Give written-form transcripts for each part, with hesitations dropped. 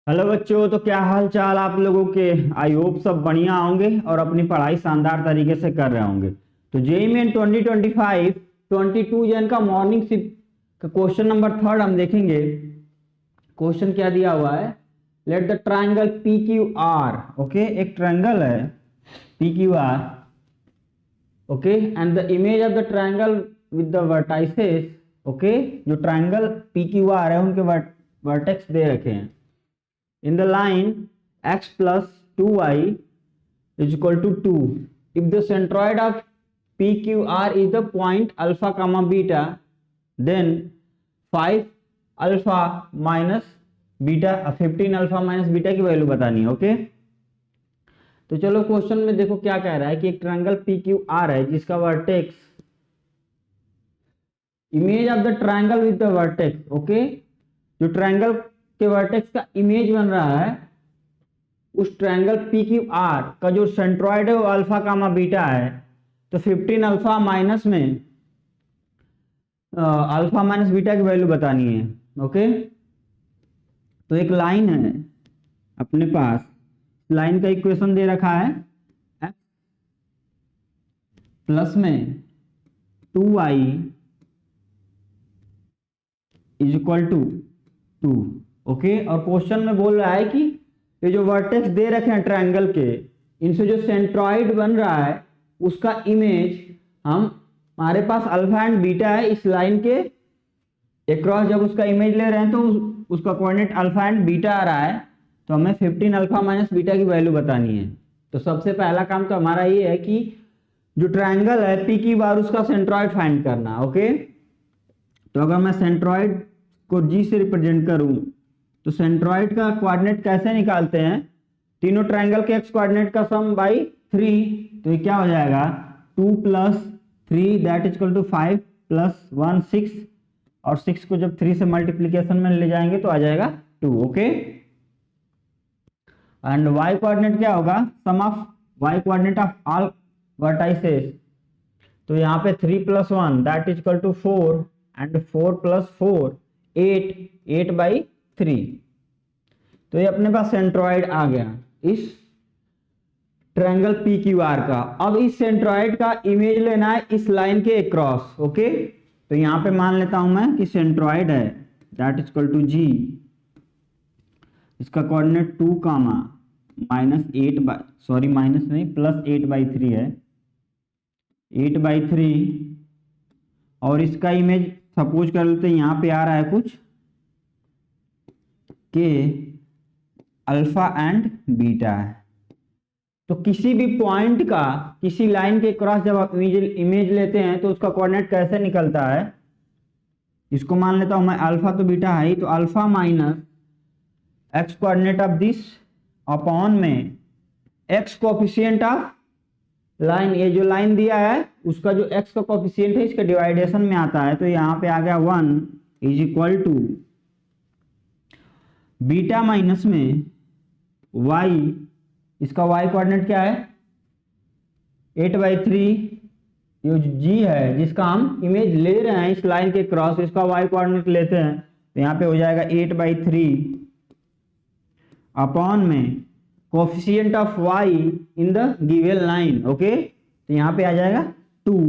Hello बच्चों, तो क्या हाल चाल आप लोगों के। आई होप सब बढ़िया होंगे और अपनी पढ़ाई शानदार तरीके से कर रहे होंगे। तो जेईई मेन 2025 22 जन का मॉर्निंग शिफ्ट का क्वेश्चन नंबर थर्ड हम देखेंगे। क्वेश्चन क्या दिया हुआ है, let the triangle P Q R, okay, एक ट्राइंगल है P Q R, okay, and the image of the triangle with the vertices, okay, जो ट्राइंगल पी क्यू आर है उनके वर्टेक्स दे रखे हैं in the line x plus 2y is equal to 2. If the centroid of PQR is the point alpha comma beta, then 5 alpha minus beta 15 alpha minus beta की value बतानी है। Okay, तो चलो question में देखो क्या कह रहा है कि एक ट्रायंगल PQR है जिसका vertex, image of the triangle with the vertex, okay, जो ट्रायंगल के वर्टेक्स का इमेज बन रहा है उस ट्रायंगल पी क्यू आर का जो सेंट्रॉइड है वो अल्फा कामा बीटा है। तो 15 अल्फा माइनस में अल्फा माइनस बीटा की वैल्यू बतानी है। ओके, तो एक लाइन है अपने पास, लाइन का इक्वेशन दे रखा है x प्लस में 2y is equal to 2। Okay, और क्वेश्चन में बोल रहा है कि ये जो वर्टेक्स दे रखे हैं ट्रायंगल के, इनसे जो सेंट्रॉइड बन रहा है उसका इमेज हमारे पास अल्फा एंड बीटा है, इस लाइन के अक्रॉस जब उसका इमेज ले रहे हैं तो उसका कोऑर्डिनेट अल्फा एंड बीटा आ रहा है, तो हमें 15 अल्फा माइनस बीटा की वैल्यू बतानी है। तो सबसे पहला काम तो हमारा ये है कि जो ट्रायंगल है पी की बार उसका सेंट्रॉइड फाइंड करना। ओके, तो अगर मैं सेंट्रॉइड को जी से रिप्रेजेंट करूं तो सेंट्रॉइड का कोऑर्डिनेट कैसे निकालते हैं, तीनों ट्रायंगल के एक्स कोऑर्डिनेट का सम बाई 3, तो ये क्या हो जाएगा 2 plus 3 that is equal to 5 plus 1 6, और 6 को जब 3 से मल्टीप्लीकेशन में ले जाएंगे तो आ जाएगा 2। ओके, एंड वाई कोऑर्डिनेट क्या होगा, sum of Y coordinate of all vertices, तो यहाँ पे 3 plus 1 that is equal to 4 and 4 plus 4 8 by 3। तो ये अपने पास सेंट्रॉइड आ गया इस ट्रायंगल पी क्यू आर का। अब इस सेंट्रॉइड का इमेज लेना है इस लाइन के अक्रॉस। ओके, तो यहां पे मान लेता हूं मैं कि सेंट्रॉइड है that is equal to G, इसका coordinate 2 comma minus 8 by, sorry minus नहीं प्लस 8/3 है, 8/3, और इसका इमेज सपोज कर लेते हैं यहाँ पे आ रहा है कुछ के अल्फा एंड बीटा है। तो किसी भी पॉइंट का किसी लाइन के क्रॉस जब आप इमेज लेते हैं तो उसका कोऑर्डिनेट कैसे निकलता है, इसको मान लेता हूं मैं अल्फा, तो बीटा है ही, तो alpha minus x coordinate of this upon में एक्स कोफिशिएंट ऑफ लाइन, ये जो लाइन दिया है उसका जो एक्स का कोफिशिएंट है इसका डिवाइडेशन में आता है, तो यहाँ पे आ गया 1 is equal to beta minus में वाई, इसका y कोऑर्डिनेट क्या है 8/3, ये जी है जिसका हम इमेज ले रहे हैं इस लाइन के क्रॉस, इसका y कोऑर्डिनेट लेते हैं तो यहाँ पे हो जाएगा 8/3 अपॉन में coefficient of y in the given line. Okay, तो यहाँ पे आ जाएगा 2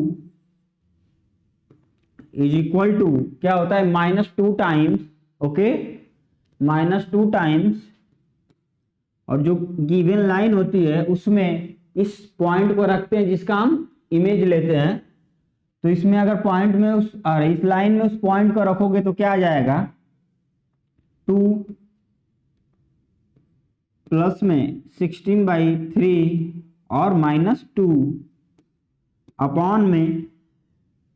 इज इक्वल टू क्या होता है -2 टाइम्स, ओके, -2 टाइम्स, और जो गिवन लाइन होती है उसमें इस पॉइंट को रखते हैं जिसका हम इमेज लेते हैं, तो इसमें अगर पॉइंट में इस लाइन में उस पॉइंट को रखोगे तो क्या आ जाएगा 2 प्लस में 16/3 और -2 अपॉन में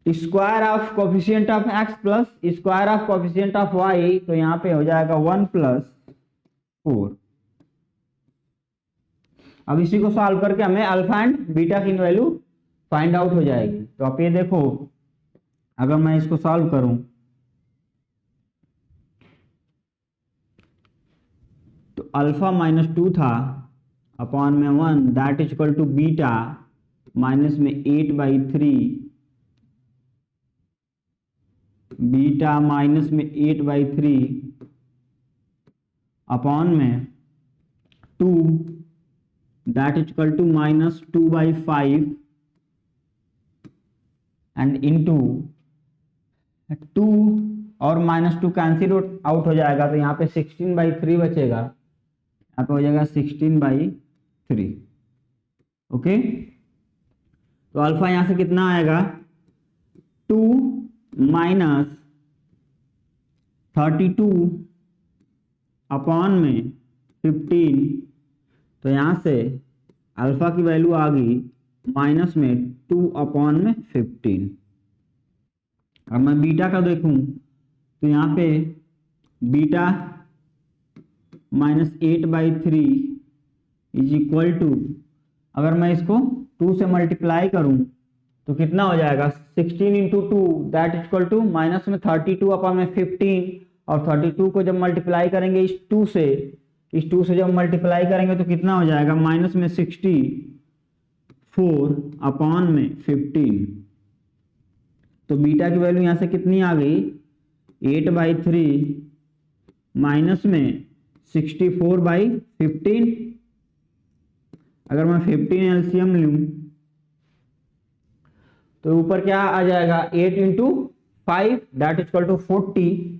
square of coefficient of x plus square of coefficient of y, तो यहाँ पे हो जाएगा 1 + 4। अब इसी को सॉल्व करके हमें अल्फा एंड बीटा की वैल्यू फाइंड आउट हो जाएगी। तो आप ये देखो, अगर मैं इसको सॉल्व करूं तो अल्फा -2 था अपॉन में 1 that is equal to beta minus में 8/3, बीटा माइनस में 8/3 अपॉन में 2 that is equal to -2/5 and into 2 और -2 कैंसिल आउट हो जाएगा, तो यहाँ पे 16/3 बचेगा, यहाँ पे हो जाएगा 16/3। ओके, तो अल्फा यहाँ से कितना आएगा 2 - 32 अपॉन में 15, तो यहाँ से अल्फा की वैल्यू आ गई माइनस में 2 अपॉन में 15। अब मैं बीटा का देखूं तो यहाँ पे बीटा -8/3 इज इक्वल टू, अगर मैं इसको 2 से मल्टीप्लाई करूं तो कितना हो जाएगा 16 into 2 that is equal to minus में 32 अपॉन में 15, और 32 को जब मल्टीप्लाई करेंगे इस 2 से जब मल्टीप्लाई करेंगे तो कितना हो जाएगा माइनस में 64 अपॉन में 15। तो बीटा की वैल्यू यहाँ से कितनी आ गई 8/3 माइनस में 64/15। अगर मैं 15 एलसीएम लूं तो ऊपर क्या आ जाएगा 8 into 5 that is equal to 40,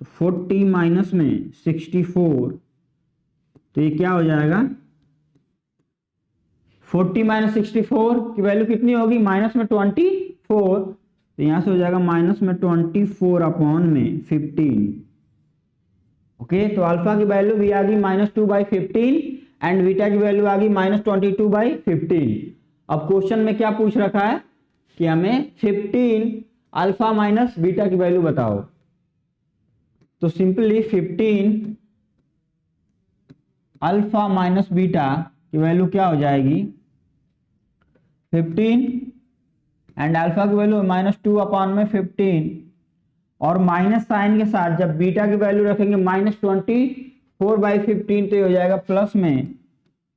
तो 40 माइनस में 64, तो ये क्या हो जाएगा 40 - 64 की वैल्यू कितनी होगी -24, तो यहां से हो जाएगा -24 अपॉन में 15। ओके, तो अल्फा की वैल्यू भी आ गई -2/15 एंड बीटा की वैल्यू आ गई -22/15। अब क्वेश्चन में क्या पूछ रखा है कि हमें 15 अल्फा माइनस बीटा की वैल्यू बताओ, तो सिंपली 15 अल्फा माइनस बीटा की वैल्यू क्या हो जाएगी 15 एंड अल्फा की वैल्यू -2 अपॉन में 15, और माइनस साइन के साथ जब बीटा की वैल्यू रखेंगे -24/15, तो ये हो जाएगा प्लस में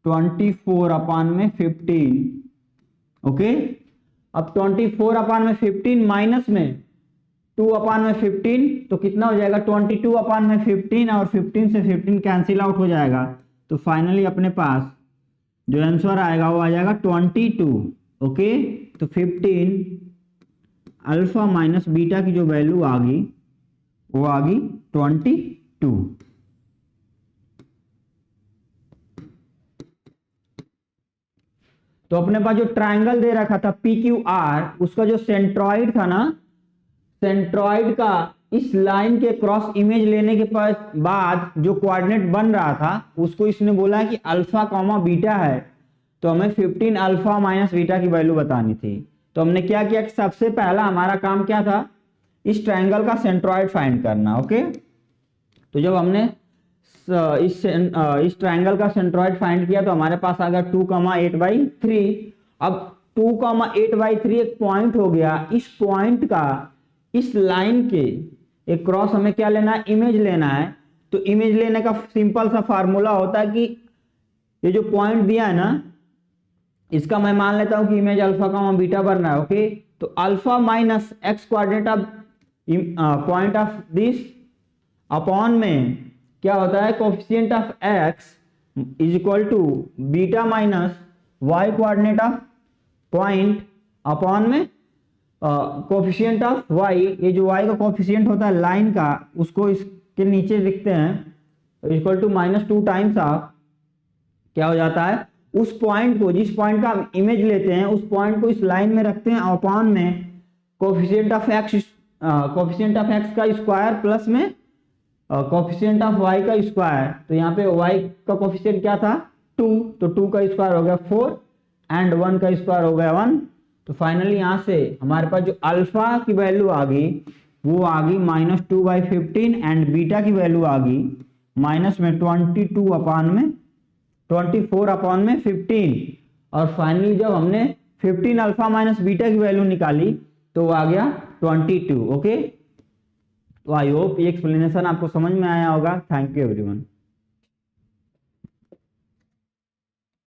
24 अपॉन में 15। ओके, अब 24 अपॉन में 15 माइनस में 2 अपॉन में 15, तो कितना हो जाएगा 22 अपॉन में 15, और 15 से 15 कैंसिल आउट हो जाएगा, तो फाइनली अपने पास जो आंसर आएगा वो आ जाएगा 22। ओके, तो 15 अल्फा माइनस बीटा की जो वैल्यू आ गई वो आ गई 22। तो अपने पास जो ट्रायंगल दे रखा था PQR, उसका जो सेंट्रॉइड था ना, सेंट्रॉइड का इस लाइन के क्रॉस इमेज लेने के बाद जो कोऑर्डिनेट बन रहा था उसको इसने बोला कि अल्फा कॉमा बीटा है, तो हमें 15 अल्फा माइनस बीटा की वैल्यू बतानी थी। तो हमने क्या किया कि सबसे पहला हमारा काम क्या था इस ट्रायंगल का सेंट्रॉइड फाइंड करना। ओके, तो जब हमने इस ट्रायंगल का सेंट्रॉइड फाइंड किया तो हमारे पास आ गया 2,8/3। अब 2,8/3 एक पॉइंट हो गया, इस पॉइंट का इस लाइन के एक क्रॉस हमें क्या लेना है इमेज लेना है। तो इमेज लेने का सिंपल सा फार्मूला होता है कि ये जो पॉइंट दिया है ना इसका मैं मान लेता हूं कि इमेज अल्फा का बीटा बन रहा है। ओके, तो alpha minus x coordinate of point of this upon में क्या होता है coefficient of x is equal to beta minus y coordinate of point upon में कोफिशिएंट ऑफ वाई। ये जो वाई का कोफिशिएंट होता है लाइन का उसको इसके नीचे लिखते हैं इक्वल टू -2 टाइम्स ऑफ क्या हो जाता है उस पॉइंट को, जिस पॉइंट का हम इमेज लेते हैं उस पॉइंट को इस लाइन में रखते हैं अपॉन में कोफिशिएंट ऑफ एक्स का स्क्वायर प्लस में कोफिशिएंट ऑफ वाई का स्क्वायर। तो यहाँ पे वाई का कोफिशिएंट क्या था 2, तो 2 का स्क्वायर हो गया 4 एंड 1 का स्क्वायर हो गया 1। तो फाइनली यहाँ से हमारे पास जो अल्फा की वैल्यू आ गई वो आ गई -2/15 एंड बीटा की वैल्यू आ गई -24 अपॉन में 15। और फाइनली जब हमने 15 अल्फा माइनस बीटा की वैल्यू निकाली तो वो आ गया 22। ओके, तो आई होप ये एक्सप्लेनेशन आपको समझ में आया होगा। Thank you everyone.